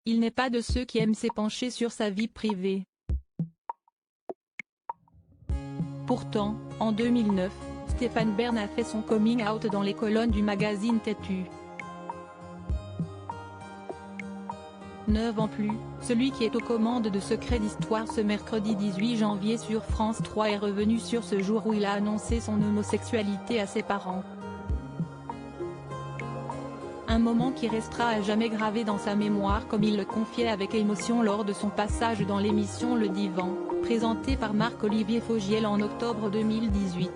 il n'est pas de ceux qui aiment s'épancher sur sa vie privée. Pourtant, en 2009, Stéphane Bern a fait son coming out dans les colonnes du magazine Têtu. 9 ans plus, celui qui est aux commandes de Secrets d'Histoire ce mercredi 18 janvier sur France 3 est revenu sur ce jour où il a annoncé son homosexualité à ses parents. Un moment qui restera à jamais gravé dans sa mémoire comme il le confiait avec émotion lors de son passage dans l'émission Le Divan, présentée par Marc-Olivier Fogiel en octobre 2018.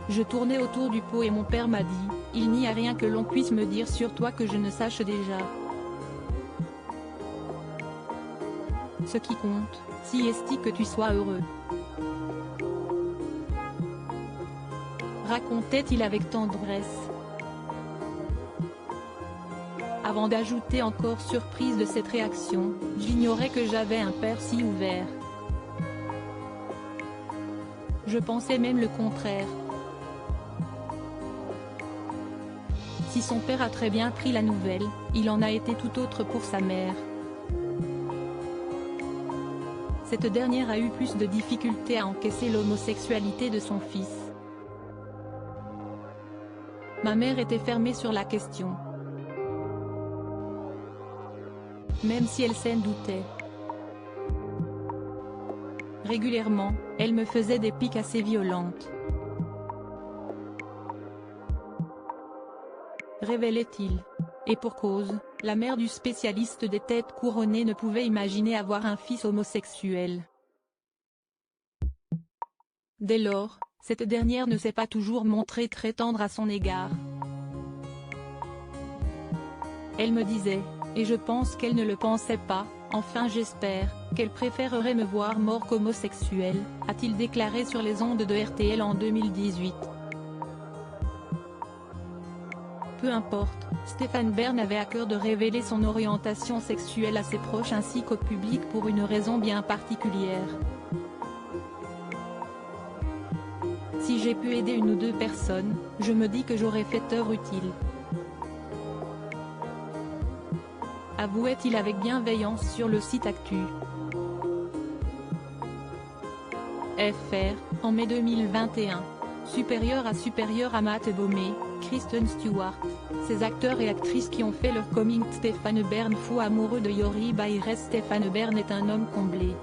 Je tournais autour du pot et mon père m'a dit, « Il n'y a rien que l'on puisse me dire sur toi que je ne sache déjà. Ce qui compte, si est-il que tu sois heureux. » Racontait-il avec tendresse. Avant d'ajouter encore surprise de cette réaction, j'ignorais que j'avais un père si ouvert. Je pensais même le contraire. Si son père a très bien pris la nouvelle, il en a été tout autre pour sa mère. Cette dernière a eu plus de difficultés à encaisser l'homosexualité de son fils. Ma mère était fermée sur la question. Même si elle s'en doutait. Régulièrement, elle me faisait des piques assez violentes. Révélait-il. Et pour cause, la mère du spécialiste des têtes couronnées ne pouvait imaginer avoir un fils homosexuel. Dès lors, cette dernière ne s'est pas toujours montrée très tendre à son égard. Elle me disait, et je pense qu'elle ne le pensait pas, enfin j'espère, qu'elle préférerait me voir mort qu'homosexuel, a-t-il déclaré sur les ondes de RTL en 2018. Peu importe, Stéphane Bern avait à cœur de révéler son orientation sexuelle à ses proches ainsi qu'au public pour une raison bien particulière. Si j'ai pu aider une ou deux personnes, je me dis que j'aurais fait œuvre utile. Avouait-il avec bienveillance sur le site Actu. FR, en mai 2021. Supérieur à Matt Baumé, Kristen Stewart, ces acteurs et actrices qui ont fait leur coming out. Stéphane Bern fou amoureux de Yori Bayres. Stéphane Bern est un homme comblé.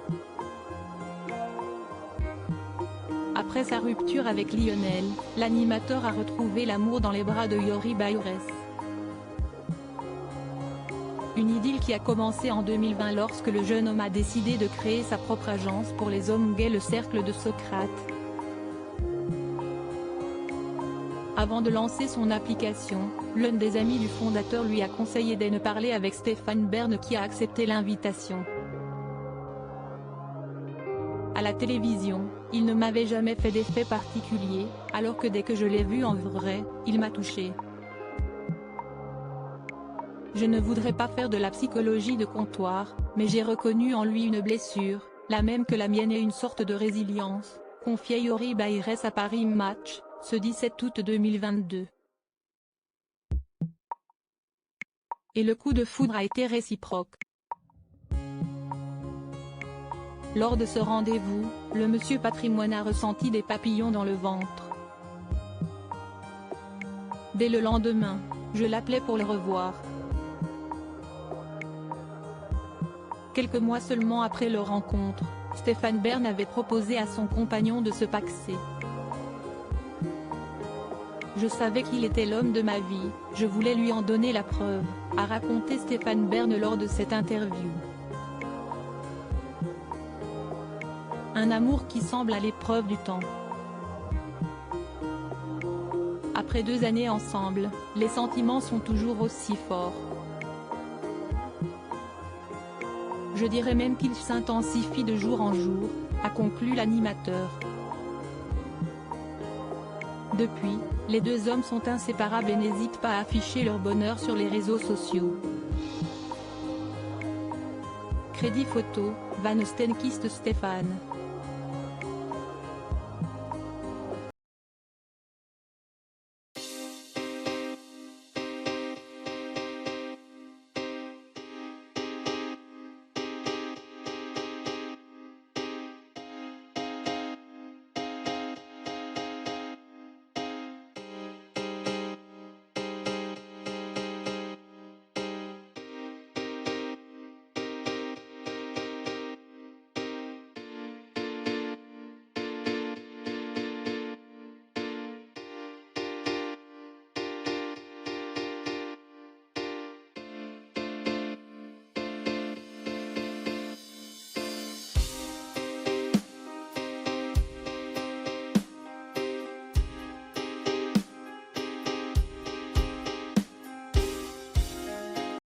Après sa rupture avec Lionel, l'animateur a retrouvé l'amour dans les bras de Yori Bayres. Une idylle qui a commencé en 2020 lorsque le jeune homme a décidé de créer sa propre agence pour les hommes gays, le Cercle de Socrate. Avant de lancer son application, l'un des amis du fondateur lui a conseillé de ne parler avec Stéphane Bern qui a accepté l'invitation. À la télévision, il ne m'avait jamais fait d'effet particulier, alors que dès que je l'ai vu en vrai, il m'a touché. Je ne voudrais pas faire de la psychologie de comptoir, mais j'ai reconnu en lui une blessure, la même que la mienne et une sorte de résilience, confiait Yori Bayres à Paris Match, ce 17 août 2022. Et le coup de foudre a été réciproque. Lors de ce rendez-vous, le monsieur Patrimoine a ressenti des papillons dans le ventre. Dès le lendemain, je l'appelais pour le revoir. Quelques mois seulement après leur rencontre, Stéphane Bern avait proposé à son compagnon de se paxer. Je savais qu'il était l'homme de ma vie, je voulais lui en donner la preuve, a raconté Stéphane Bern lors de cette interview. Un amour qui semble à l'épreuve du temps. Après 2 années ensemble, les sentiments sont toujours aussi forts. Je dirais même qu'ils s'intensifient de jour en jour, a conclu l'animateur. Depuis, les deux hommes sont inséparables et n'hésitent pas à afficher leur bonheur sur les réseaux sociaux. Crédit photo, Van Ostenkiste Stéphane.